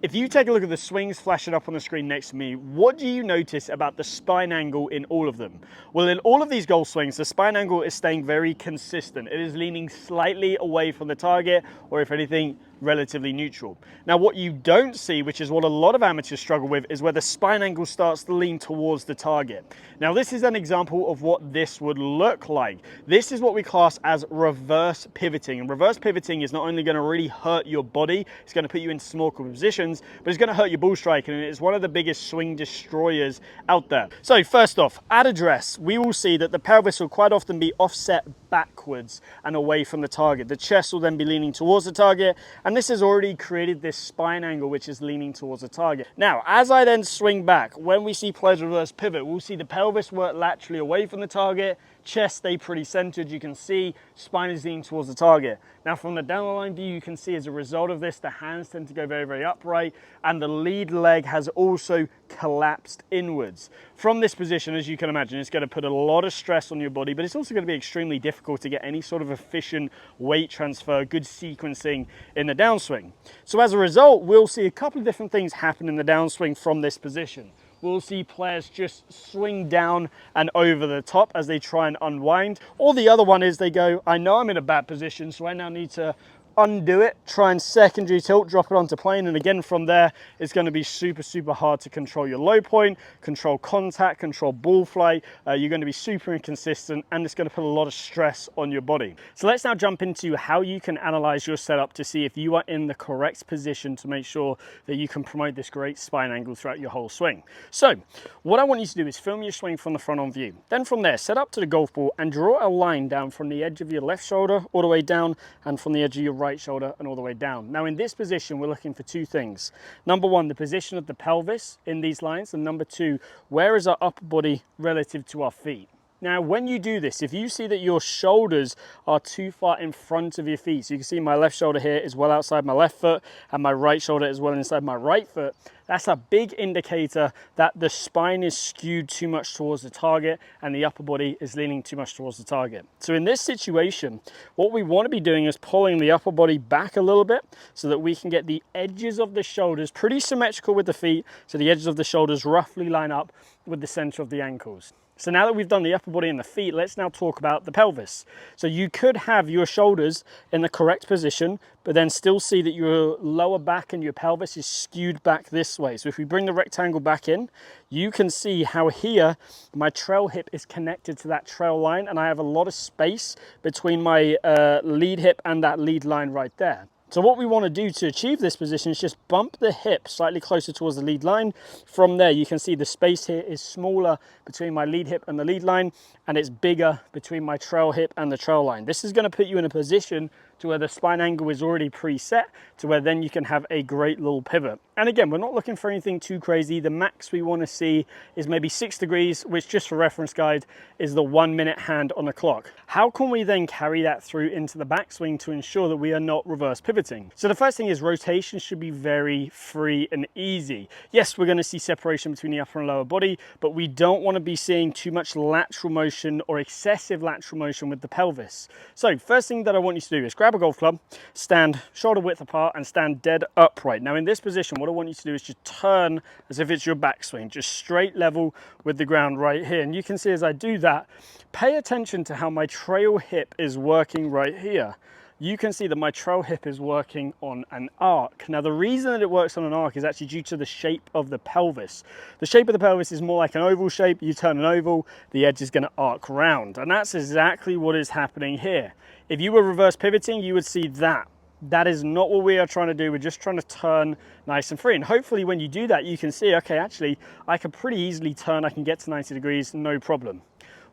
If you take a look at the swings flashing up on the screen next to me, what do you notice about the spine angle in all of them? Well, in all of these golf swings, the spine angle is staying very consistent. It is leaning slightly away from the target, or if anything, relatively neutral. Now, what you don't see, which is what a lot of amateurs struggle with, is where the spine angle starts to lean towards the target. Now, this is an example of what this would look like. This is what we class as reverse pivoting. And reverse pivoting is not only going to really hurt your body, it's going to put you in small positions, but it's going to hurt your ball striking, and it's one of the biggest swing destroyers out there. So first off, at address, we will see that the pelvis will quite often be offset backwards and away from the target. The chest will then be leaning towards the target, and this has already created this spine angle which is leaning towards the target. Now, as I then swing back, when we see players reverse pivot, we'll see the pelvis work laterally away from the target, chest stay pretty centered. You can see spine is leaning towards the target. Now, from the down the line view, you can see as a result of this, the hands tend to go very, very upright, and the lead leg has also collapsed inwards. From this position, as you can imagine, it's going to put a lot of stress on your body, but it's also going to be extremely difficult to get any sort of efficient weight transfer, good sequencing in the downswing. So as a result, we'll see a couple of different things happen in the downswing from this position. We'll see players just swing down and over the top as they try and unwind. Or the other one is they go, I know I'm in a bad position, so I now need to undo it, try and secondary tilt, drop it onto plane, and again from there, it's going to be super, super hard to control your low point, control contact, control ball flight. You're going to be super inconsistent, and it's going to put a lot of stress on your body. So let's now jump into how you can analyze your setup to see if you are in the correct position to make sure that you can promote this great spine angle throughout your whole swing. So what I want you to do is film your swing from the front on view. Then from there, set up to the golf ball and draw a line down from the edge of your left shoulder all the way down, and from the edge of your right shoulder and all the way down. Now in this position, we're looking for two things. Number one, the position of the pelvis in these lines, and number two, where is our upper body relative to our feet? Now, when you do this, if you see that your shoulders are too far in front of your feet, so you can see my left shoulder here is well outside my left foot, and my right shoulder is well inside my right foot, that's a big indicator that the spine is skewed too much towards the target and the upper body is leaning too much towards the target. So in this situation, what we want to be doing is pulling the upper body back a little bit so that we can get the edges of the shoulders pretty symmetrical with the feet, so the edges of the shoulders roughly line up with the center of the ankles. So now that we've done the upper body and the feet, let's now talk about the pelvis. So you could have your shoulders in the correct position, but then still see that your lower back and your pelvis is skewed back this way. So if we bring the rectangle back in, you can see how here my trail hip is connected to that trail line, and I have a lot of space between my lead hip and that lead line right there. So what we want to do to achieve this position is just bump the hip slightly closer towards the lead line. From there, you can see the space here is smaller between my lead hip and the lead line, and it's bigger between my trail hip and the trail line. This is going to put you in a position to where the spine angle is already preset, to where then you can have a great little pivot. And again, we're not looking for anything too crazy. The max we want to see is maybe 6 degrees, which just for reference guide is the 1 minute hand on the clock. How can we then carry that through into the backswing to ensure that we are not reverse pivoting? So the first thing is rotation should be very free and easy. Yes, we're going to see separation between the upper and lower body, but we don't want to be seeing too much lateral motion or excessive lateral motion with the pelvis. So first thing that I want you to do is grab a golf club, stand shoulder width apart, and stand dead upright. Now in this position, what I want you to do is just turn as if it's your backswing, just straight level with the ground right here. And you can see as I do that, pay attention to how my trail hip is working right here. You can see that my trail hip is working on an arc. Now the reason that it works on an arc is actually due to the shape of the pelvis. The shape of the pelvis is more like an oval shape. You turn an oval, the edge is going to arc round, and that's exactly what is happening here. If you were reverse pivoting, you would see that. That is not what we are trying to do. We're just trying to turn nice and free. And hopefully when you do that, you can see, okay, actually, I can pretty easily turn. I can get to 90 degrees, no problem.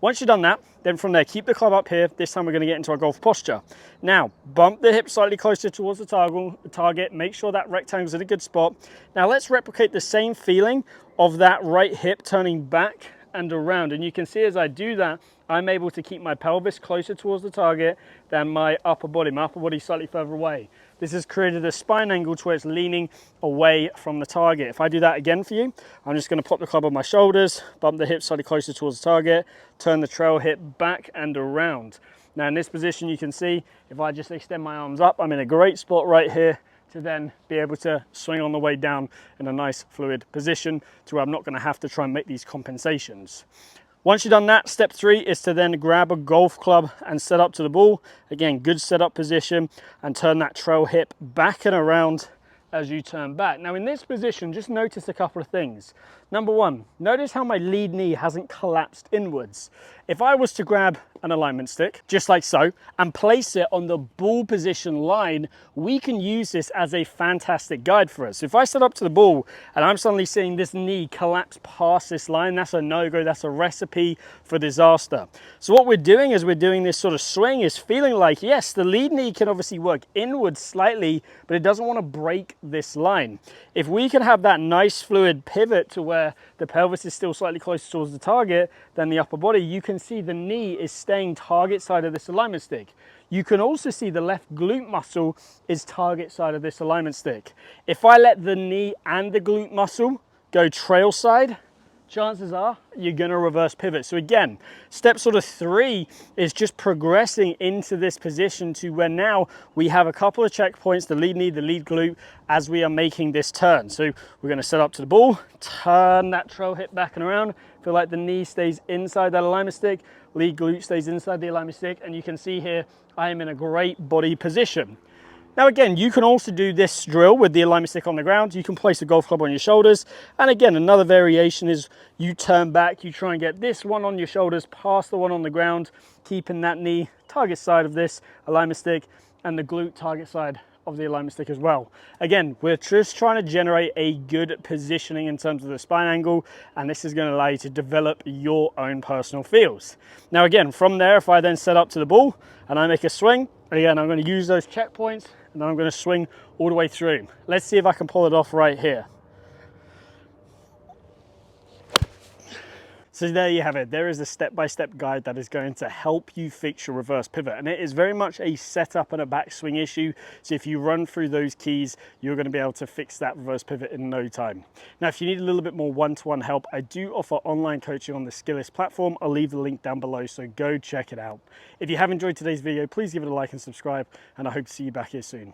Once you've done that, then from there, keep the club up here. This time we're going to get into our golf posture. Now, bump the hip slightly closer towards the target. Make sure that rectangle's in a good spot. Now let's replicate the same feeling of that right hip turning back and around. And you can see as I do that, I'm able to keep my pelvis closer towards the target than my upper body. My upper body slightly further away. This has created a spine angle to where it's leaning away from the target. If I do that again for you, I'm just going to pop the club on my shoulders, bump the hip slightly closer towards the target, turn the trail hip back and around. Now in this position, you can see if I just extend my arms up, I'm in a great spot right here to then be able to swing on the way down in a nice fluid position to where I'm not going to have to try and make these compensations. Once you've done that, step 3 is to then grab a golf club and set up to the ball. Again, good setup position, and turn that trail hip back and around as you turn back. Now in this position, just notice a couple of things. Number one, notice how my lead knee hasn't collapsed inwards. If I was to grab an alignment stick, just like so, and place it on the ball position line, we can use this as a fantastic guide for us. If I set up to the ball and I'm suddenly seeing this knee collapse past this line, that's a no-go, that's a recipe for disaster. So what we're doing as we're doing this sort of swing is feeling like, yes, the lead knee can obviously work inwards slightly, but it doesn't want to break this line. If we can have that nice fluid pivot to where the pelvis is still slightly closer towards the target than the upper body, you can see the knee is staying target side of this alignment stick. You can also see the left glute muscle is target side of this alignment stick. If I let the knee and the glute muscle go trail side, chances are you're going to reverse pivot. So again, step sort of 3 is just progressing into this position to where now we have a couple of checkpoints, the lead knee, the lead glute, as we are making this turn. So we're going to set up to the ball, turn that trail hip back and around, feel like the knee stays inside that alignment stick, lead glute stays inside the alignment stick, and you can see here I am in a great body position. Now again, you can also do this drill with the alignment stick on the ground. You can place a golf club on your shoulders. And again, another variation is you turn back, you try and get this one on your shoulders past the one on the ground, keeping that knee target side of this alignment stick and the glute target side of the alignment stick as well. Again, we're just trying to generate a good positioning in terms of the spine angle, and this is going to allow you to develop your own personal feels. Now again, from there, if I then set up to the ball and I make a swing, again, I'm going to use those checkpoints and then I'm going to swing all the way through. Let's see if I can pull it off right here. So there you have it. There is a step-by-step guide that is going to help you fix your reverse pivot. And it is very much a setup and a backswing issue. So if you run through those keys, you're going to be able to fix that reverse pivot in no time. Now, if you need a little bit more one-to-one help, I do offer online coaching on the Skillest platform. I'll leave the link down below, so go check it out. If you have enjoyed today's video, please give it a like and subscribe, and I hope to see you back here soon.